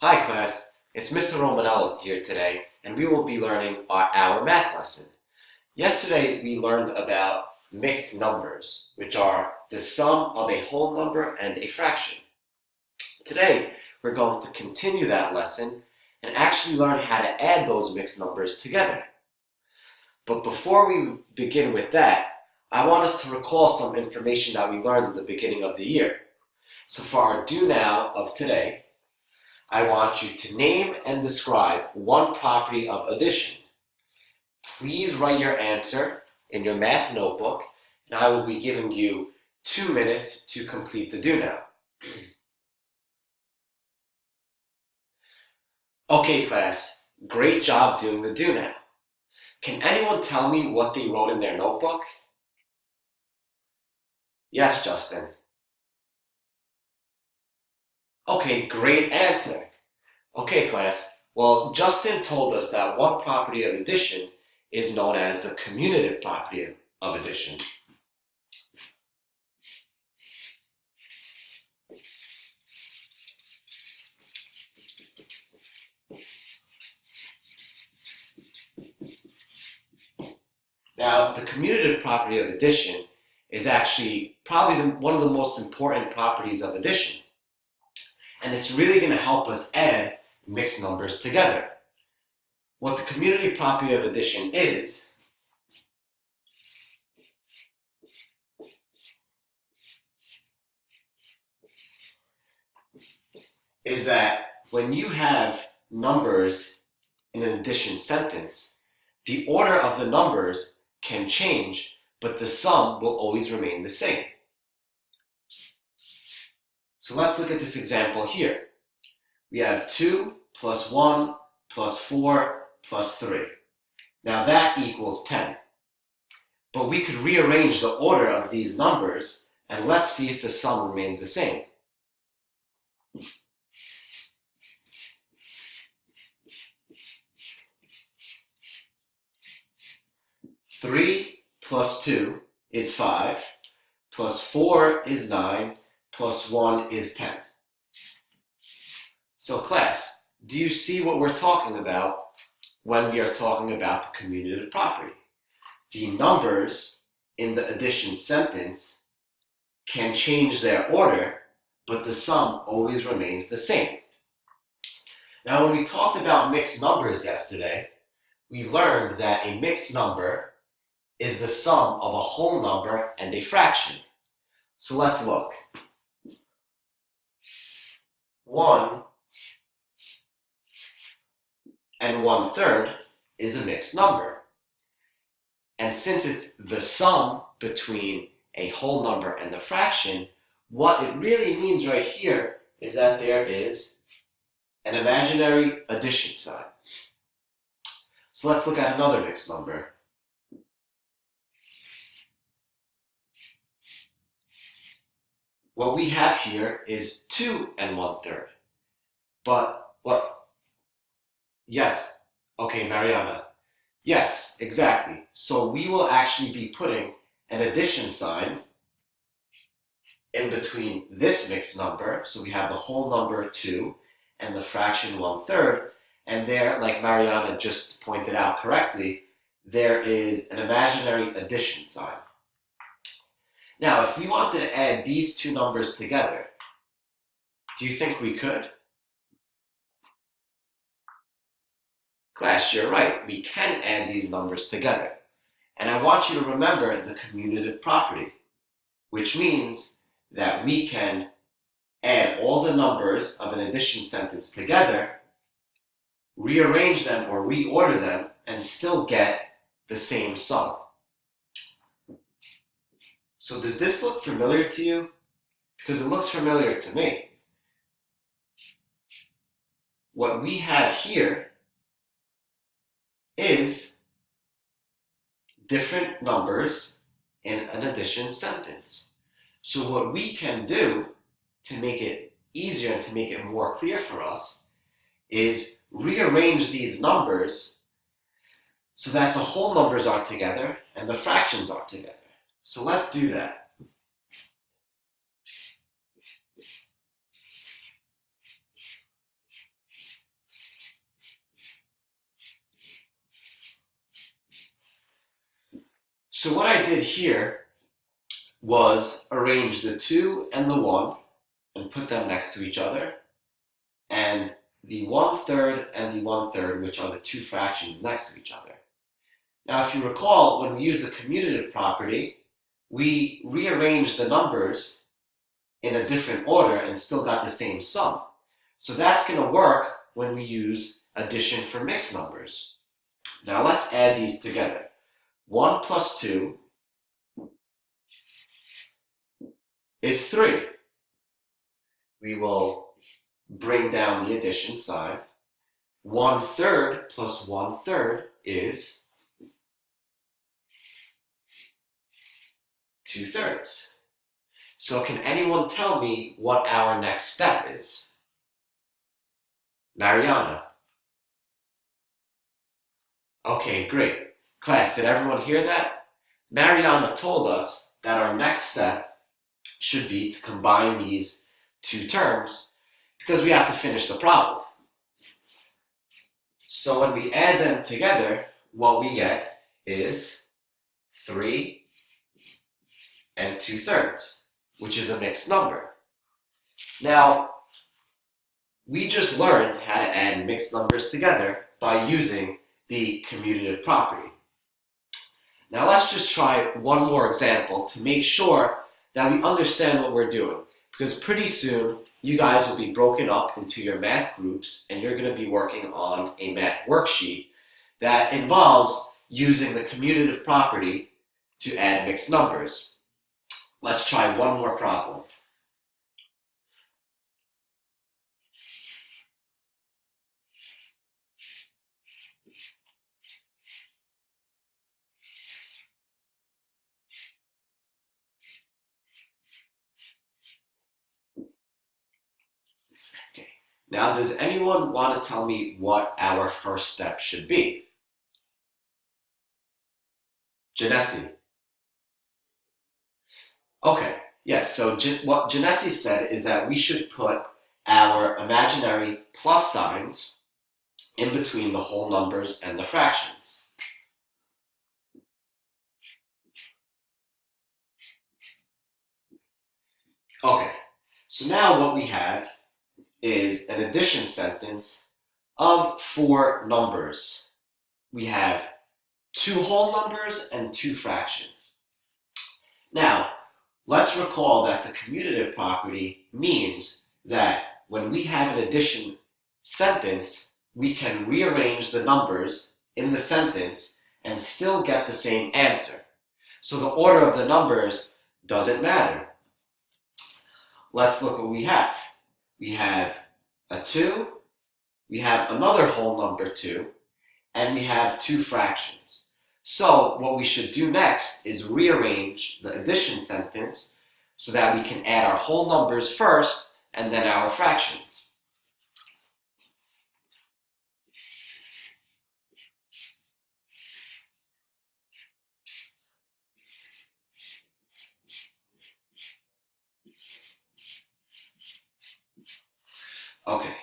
Hi class, it's Mr. Romanello here today, and we will be learning our math lesson. Yesterday we learned about mixed numbers, which are the sum of a whole number and a fraction. Today we're going to continue that lesson and actually learn how to add those mixed numbers together. But before we begin with that, I want us to recall some information that we learned at the beginning of the year. So for our do now of today, I want you to name and describe one property of addition. Please write your answer in your math notebook, and I will be giving you 2 minutes to complete the do now. Okay class, great job doing the do now. Can anyone tell me what they wrote in their notebook? Yes, Justin. Okay, great answer. Okay, class. Well, Justin told us that one property of addition is known as the commutative property of addition. Now, the commutative property of addition is actually probably one of the most important properties of addition. And it's really going to help us add mixed numbers together. What the commutative property of addition is that when you have numbers in an addition sentence, the order of the numbers can change, but the sum will always remain the same. So let's look at this example here. We have 2 plus 1 plus 4 plus 3. Now that equals 10. But we could rearrange the order of these numbers, and let's see if the sum remains the same. Three plus 2 is 5, plus 4 is 9, plus 1 is 10. So class, do you see what we're talking about when we are talking about the commutative property? The numbers in the addition sentence can change their order, but the sum always remains the same. Now, when we talked about mixed numbers yesterday, we learned that a mixed number is the sum of a whole number and a fraction. So let's look. 1 and 1/3 is a mixed number. And since it's the sum between a whole number and the fraction, what it really means right here is that there is an imaginary addition sign. So let's look at another mixed number. What we have here is 2 and 1/3. But what? Yes. Okay, Mariana. Yes, exactly. So we will actually be putting an addition sign in between this mixed number. So we have the whole number 2 and the fraction 1/3. And there, like Mariana just pointed out correctly, there is an imaginary addition sign. Now, if we wanted to add these two numbers together, do you think we could? Class, you're right. We can add these numbers together. And I want you to remember the commutative property, which means that we can add all the numbers of an addition sentence together, rearrange them or reorder them, and still get the same sum. So does this look familiar to you? Because it looks familiar to me. What we have here is different numbers in an addition sentence. So what we can do to make it easier and to make it more clear for us is rearrange these numbers so that the whole numbers are together and the fractions are together. So let's do that. So what I did here was arrange the 2 and the 1 and put them next to each other, and the 1/3 and the 1/3, which are the two fractions, next to each other. Now, if you recall, when we use the commutative property, we rearranged the numbers in a different order and still got the same sum. So that's going to work when we use addition for mixed numbers. Now let's add these together. 1 plus 2 is 3. We will bring down the addition sign. 1/3 plus 1/3 is 2/3. So can anyone tell me what our next step is? Mariana. Okay, great. Class, did everyone hear that? Mariana told us that our next step should be to combine these two terms because we have to finish the problem. So when we add them together, what we get is 3 and 2/3, which is a mixed number. Now, we just learned how to add mixed numbers together by using the commutative property. Now let's just try one more example to make sure that we understand what we're doing, because pretty soon you guys will be broken up into your math groups and you're going to be working on a math worksheet that involves using the commutative property to add mixed numbers. Let's try one more problem. Now, does anyone want to tell me what our first step should be? Janesi. Okay, yes, so what Janesi said is that we should put our imaginary plus signs in between the whole numbers and the fractions. Okay, so now what we have is an addition sentence of 4 numbers. We have 2 whole numbers and 2 fractions. Now, let's recall that the commutative property means that when we have an addition sentence, we can rearrange the numbers in the sentence and still get the same answer. So the order of the numbers doesn't matter. Let's look what we have. We have a 2, we have another whole number 2, and we have 2 fractions. So what we should do next is rearrange the addition sentence so that we can add our whole numbers first and then our fractions. Okay,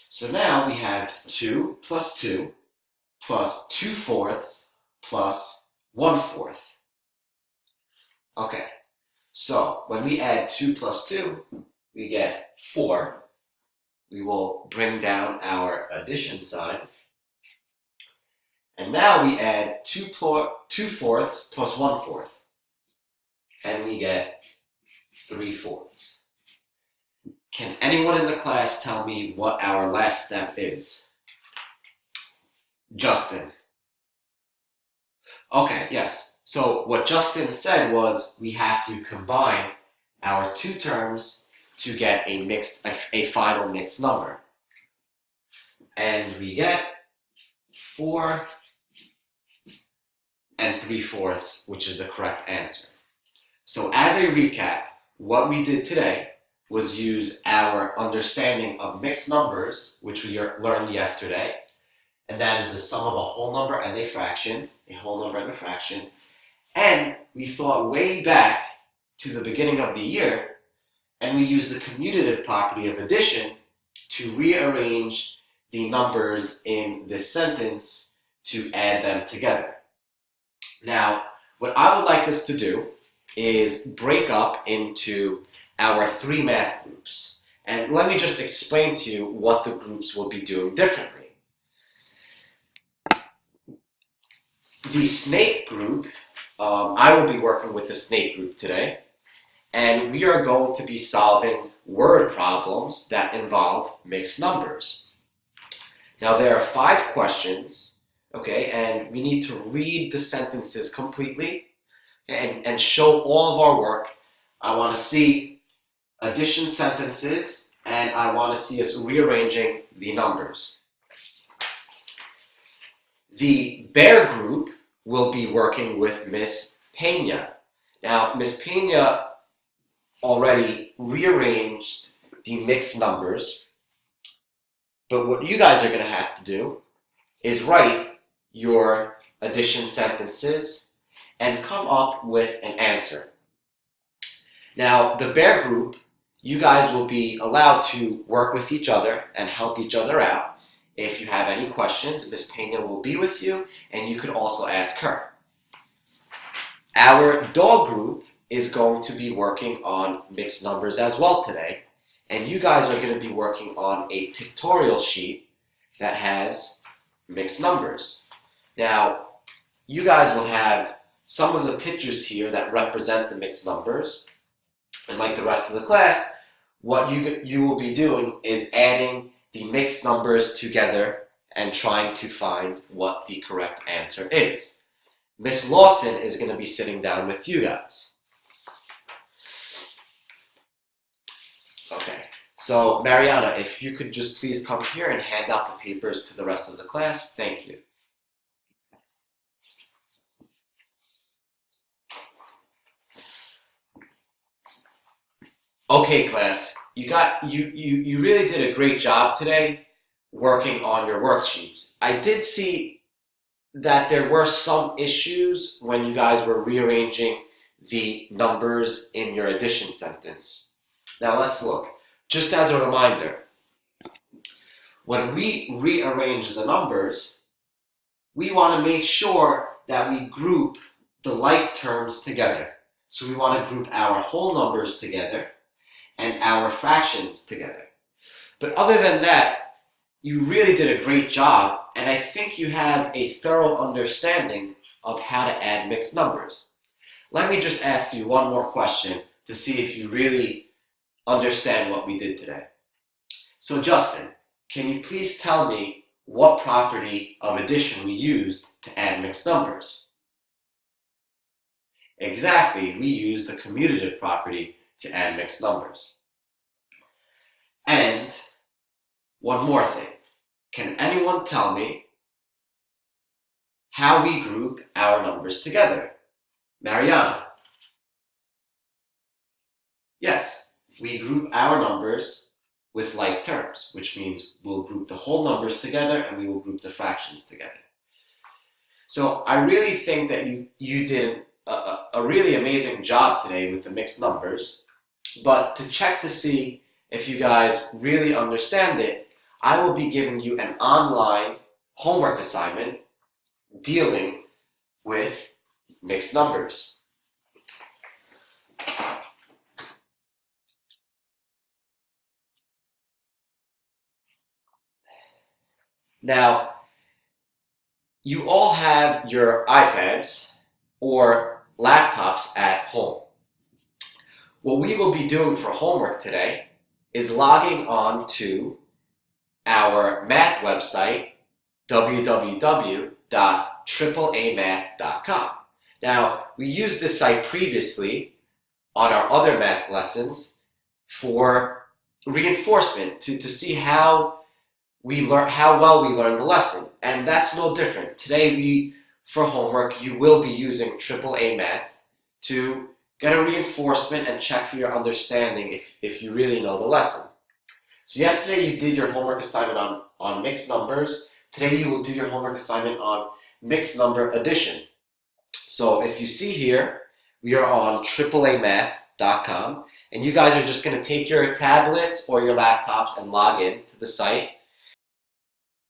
so now we have 2 plus 2 plus 2/4 plus 1/4. Okay, so when we add 2 plus 2, we get 4. We will bring down our addition sign. And now we add 2/4 plus 1/4. And we get 3/4. Can anyone in the class tell me what our last step is? Justin. Okay, yes. So what Justin said was we have to combine our 2 terms to get a final mixed number. And we get 4 and 3/4, which is the correct answer. So as a recap, what we did today was use our understanding of mixed numbers, which we learned yesterday, and that is the sum of a whole number and a fraction, a whole number and a fraction. And we thought way back to the beginning of the year, and we used the commutative property of addition to rearrange the numbers in this sentence to add them together. Now, what I would like us to do is break up into our 3 math groups. And let me just explain to you what the groups will be doing differently. The snake group, I will be working with the snake group today, and we are going to be solving word problems that involve mixed numbers. Now there are 5 questions, okay, and we need to read the sentences completely and show all of our work. I want to see addition sentences, and I want to see us rearranging the numbers. The bear group will be working with Miss Pena. Now, Miss Pena already rearranged the mixed numbers, but what you guys are going to have to do is write your addition sentences and come up with an answer. Now, the bear group, you guys will be allowed to work with each other and help each other out. If you have any questions, Miss Pena will be with you, and you could also ask her. Our dog group is going to be working on mixed numbers as well today, and you guys are going to be working on a pictorial sheet that has mixed numbers. Now, you guys will have some of the pictures here that represent the mixed numbers, and like the rest of the class, what you will be doing is adding the mixed numbers together and trying to find what the correct answer is. Miss Lawson is going to be sitting down with you guys. Okay, so Mariana, if you could just please come here and hand out the papers to the rest of the class. Thank you. Okay, class, you really did a great job today working on your worksheets. I did see that there were some issues when you guys were rearranging the numbers in your addition sentence. Now let's look. Just as a reminder, when we rearrange the numbers, we want to make sure that we group the like terms together. So we want to group our whole numbers together and our fractions together. But other than that, you really did a great job, and I think you have a thorough understanding of how to add mixed numbers. Let me just ask you one more question to see if you really understand what we did today. So Justin, can you please tell me what property of addition we used to add mixed numbers? Exactly, we used the commutative property to add mixed numbers. And one more thing. Can anyone tell me how we group our numbers together? Mariana. Yes, we group our numbers with like terms, which means we'll group the whole numbers together and we will group the fractions together. So I really think that you did a really amazing job today with the mixed numbers. But to check to see if you guys really understand it, I will be giving you an online homework assignment dealing with mixed numbers. Now, you all have your iPads or laptops at home. What we will be doing for homework today is logging on to our math website, www.triplemath.com. Now, we used this site previously on our other math lessons for reinforcement to see how well we learned the lesson. And that's no different. Today, for homework, you will be using AAA Math to get a reinforcement and check for your understanding if you really know the lesson. So yesterday you did your homework assignment on mixed numbers. Today you will do your homework assignment on mixed number addition. So if you see here, we are on AAAmath.com, and you guys are just going to take your tablets or your laptops and log in to the site.